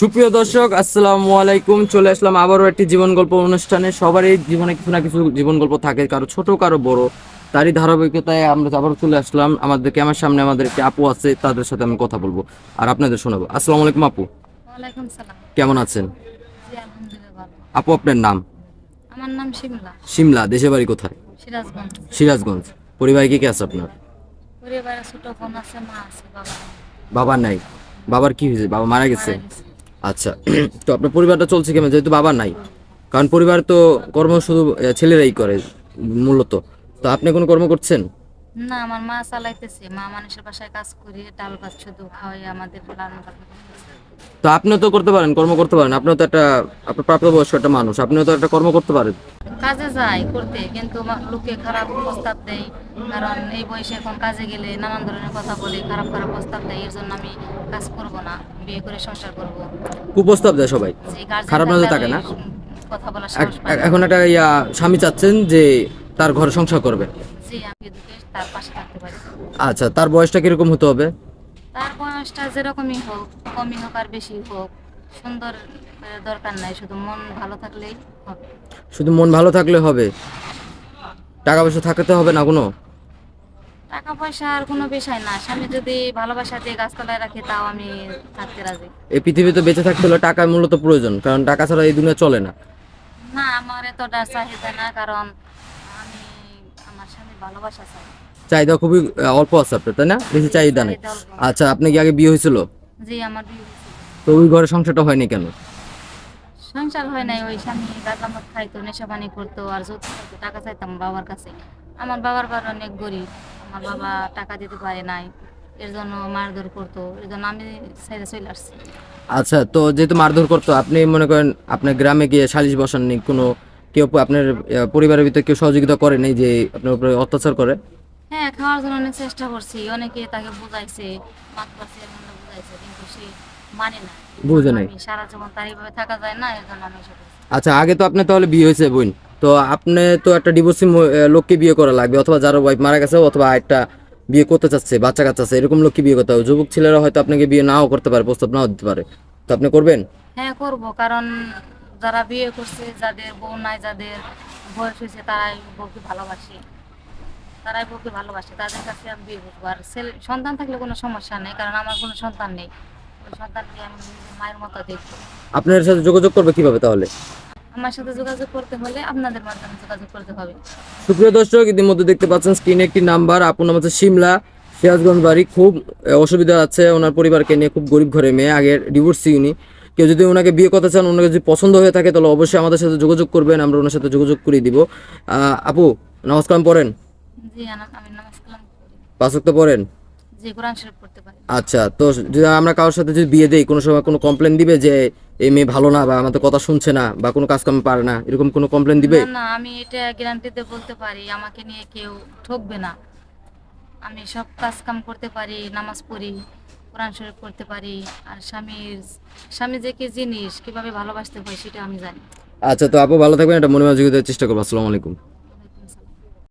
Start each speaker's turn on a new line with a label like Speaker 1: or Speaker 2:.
Speaker 1: সুপ্রিয় দর্শক, আসসালামু আলাইকুম। চলে আসলাম আবারও একটি জীবন গল্প অনুষ্ঠানে। সবারই জীবনে কিছু না কিছু জীবন গল্প থাকে, কারো ছোট কারো বড়। তারই ধারাবাহিকতায় আমরা আবারও চলে আসলাম। আমার সামনে আমাদের একটি আপু আছে, তাদের সাথে আমি কথা বলবো আর আপনাদের শোনাবো। আসসালামু আলাইকুম আপু,
Speaker 2: ওয়ালাইকুম সালাম।
Speaker 1: কেমন আছেন?
Speaker 2: জি আলহামদুলিল্লাহ ভালো।
Speaker 1: আপু, আপনার নাম?
Speaker 2: আমার নাম শিমলা।
Speaker 1: শিমলা। দেশের বাড়ি কোথায়?
Speaker 2: সিরাজগঞ্জ।
Speaker 1: সিরাজগঞ্জ। পরিবারে কে কে আছে আপনার?
Speaker 2: পরিবারে ছোট বোন আছে, মা আছে, বাবা নেই।
Speaker 1: বাবা নাই? বাবার কি হয়েছে? বাবা মারা গেছে?
Speaker 2: মারা গেছে।
Speaker 1: আচ্ছা। তো আপনার পরিবারটা চলছে কেমন, যেহেতু বাবা নাই? কারণ পরিবার তো কর্ম শুধু ছেলেরাই করে মূলত। তো আপনি কোনো কর্ম করছেন?
Speaker 2: না, আমার মা চালাইতেছে। মা মানুষের বাসায় কাজ করে ডাল ভাত শুধু খাওয়াই আমাদের লালন পালন করতেছে।
Speaker 1: তো আপনিও তো করতে পারেন, কর্ম করতে পারেন। আপনিও তো একটা, আপনার প্রাপ্তবয়স্ক একটা মানুষ, আপনিও তো একটা কর্ম করতে পারেন।
Speaker 2: কাজে যাই করতে, কিন্তু লোকে খারাপ প্রস্তাব দেয়। কারণ এই বয়সে এখন কাজে গেলে নানান ধরনের কথা বলে, খারাপ খারাপ প্রস্তাব দেয়। এর জন্য আমি কাজ করব না, বিয়ে করে সংসার করব।
Speaker 1: কুপ্রস্তাব দেয় সবাই,
Speaker 2: যে গার্জেন
Speaker 1: খারাপ
Speaker 2: থাকলে
Speaker 1: নজর
Speaker 2: আর
Speaker 1: থাকে
Speaker 2: ওই
Speaker 1: না?
Speaker 2: কথা বলার সাহস পায় না।
Speaker 1: এখন একটা স্বামী চাচ্ছেন যে তার ঘরে সংসার করবে।
Speaker 2: জি, আমি দুঃখে তার পাশে থাকতে পারি।
Speaker 1: আচ্ছা, তার বয়সটা কিরকম হতে হবে?
Speaker 2: তার বয়সটা যেরকমই হোক, কমই হোক আর বেশি হোক, সুন্দর দরকার নাই, শুধু মন ভালো থাকলেই হবে।
Speaker 1: শুধু মন ভালো থাকলে হবে? টাকা পয়সা থাকতে হবে না কোনো?
Speaker 2: টাকা পয়সা আর কোনো বিষয় না, স্বামী যদি ভালোবাসা দিয়ে গাছতলায় রাখে তাও আমি থাকতে রাজি।
Speaker 1: এই পৃথিবীতে বেঁচে থাকতে হলে টাকা মূলত প্রয়োজন, কারণ টাকা ছাড়া এই দুনিয়া চলে না।
Speaker 2: না, আমার এতটা চাহিদা না, কারণ আমি আমার স্বামী ভালোবাসা চাই।
Speaker 1: চাহিদা খুবই অল্প আছে আপনার, তাই না? বেশি
Speaker 2: জি,
Speaker 1: চাহিদা নেই।
Speaker 2: চাহিদা অল্প।
Speaker 1: আচ্ছা, আপনি কি আগে বিয়ে হয়েছিল?
Speaker 2: জি, আমার বিয়ে হয়েছিল।
Speaker 1: তো ওই ঘরে সংসারটা হয়নি কেন?
Speaker 2: সংসার হয় নাই, ওই স্বামী গাঁজা মদ খাইতো, নেশা পানি করতো আর যৌতুক চাইতো। টাকা চাইতাম বাবার কাছে। আমার বাবার বাড়ি অনেক গরিব, আমার বাবা টাকা দিতে পারে নাই। এর জন্য মারধর করতো, এর জন্য আমি ছেড়ে চলে আসছি।
Speaker 1: আচ্ছা, তো যেহেতু মারধর করতো, আপনি মনে করেন আপনার গ্রামে গিয়ে সালিশ বসাননি কোনো? কেউ আপনার পরিবারের ভিতরে কেউ সহযোগিতা করে নাই যে আপনার উপরে অত্যাচার করে?
Speaker 2: হ্যাঁ, খাওয়ার জন্য অনেক চেষ্টা করছি, অনেকে তাকে বুঝাইছে, মাতবার চেয়ারম্যানরা বুঝাইছে, কিন্তু সে মানে না। এর জন্য
Speaker 1: বুঝে নাই?
Speaker 2: আমি সারা জীবন তার এইভাবে থাকা যায় না, এর জন্য আমি এসে করছি।
Speaker 1: আচ্ছা, আগে তো আপনার তাহলে বিয়ে হয়েছে বোন। তো আপনি তো একটা ডিভোর্সি লোককে বিয়ে করা লাগবে, অথবা যার ওয়াইফ মারা গেছে, অথবা একটা বিয়ে করতে চাচ্ছে, বাচ্চা কাচ্চা আছে, এরকম লোককে বিয়ে করতে হবে। যুবক ছেলেরা হয়তো আপনাকে বিয়ে নাও করতে পারে, প্রস্তাব নাও দিতে পারে। তো আপনি করবেন?
Speaker 2: হ্যাঁ, করব, কারণ যারা বিয়ে করছে, যাদের বউ নাই, যাদের বয়স হয়েছে, তারাই বউকে ভালোবাসে, তাদের কাছে আমি বিয়ে করবো। আর ছেলে সন্তান থাকলে কোনো সমস্যা নেই, কারণ আমার কোনো সন্তান নেই। ওই সন্তানকে আমি নিজের মায়ের মতো দেখবো।
Speaker 1: আপনার সাথে যোগাযোগ করবে কিভাবে তাহলে?
Speaker 2: আমার সাথে যোগাযোগ করতে হলে আপনাদের মাধ্যমে যোগাযোগ করতে হবে।
Speaker 1: সুপ্রিয় দর্শক, ইতিমধ্যে দেখতে পাচ্ছেন স্ক্রিনে একটি নাম্বার। আপনার নাম হচ্ছে শিমলা, সিরাজগঞ্জ বাড়ি। খুব অসুবিধা আছে ওনার পরিবারকে নিয়ে, খুব গরিব ঘরে মেয়ে, আগের ডিভোর্সি উনি। কেউ যদি ওনাকে বিয়ে করতে চান, ওনাকে যদি পছন্দ হয়ে থাকে, তাহলে অবশ্যই আমাদের সাথে যোগাযোগ করবেন, আমরা ওনার সাথে যোগাযোগ করে দিব। আপু, নামাজ কালাম পড়েন?
Speaker 2: জি, আমি নামাজ কালাম করি।
Speaker 1: পাঁচ ওয়াক্ত পড়েন?
Speaker 2: জি, কোরআন শরীফ পড়তে পারি।
Speaker 1: আচ্ছা, তো যদি আমরা কারোর সাথে যদি বিয়ে দেই, কোনো সময় কোনো কমপ্লেন দিবে যে এই মেয়ে ভালো না, বা আমাদের কথা শুনছে না, বা কোনো কাজ কাম পারে না, এরকম কোনো কমপ্লেন দিবে?
Speaker 2: না না, আমি এটা গ্যারান্টি দিয়ে বলতে পারি, আমাকে নিয়ে কেউ ঠকবে না। আমি সব কাজ কাম করতে পারি, নামাজ পড়ি, কোরআন শরীফ পড়তে পারি। আর স্বামী যে কি জিনিস, কিভাবে ভালোবাসতে হয় সেটা আমি জানি।
Speaker 1: আচ্ছা, তো আপু ভালো থাকবেন, এটা মনে মাঝে চেষ্টা করবো। আসসালামু আলাইকুম।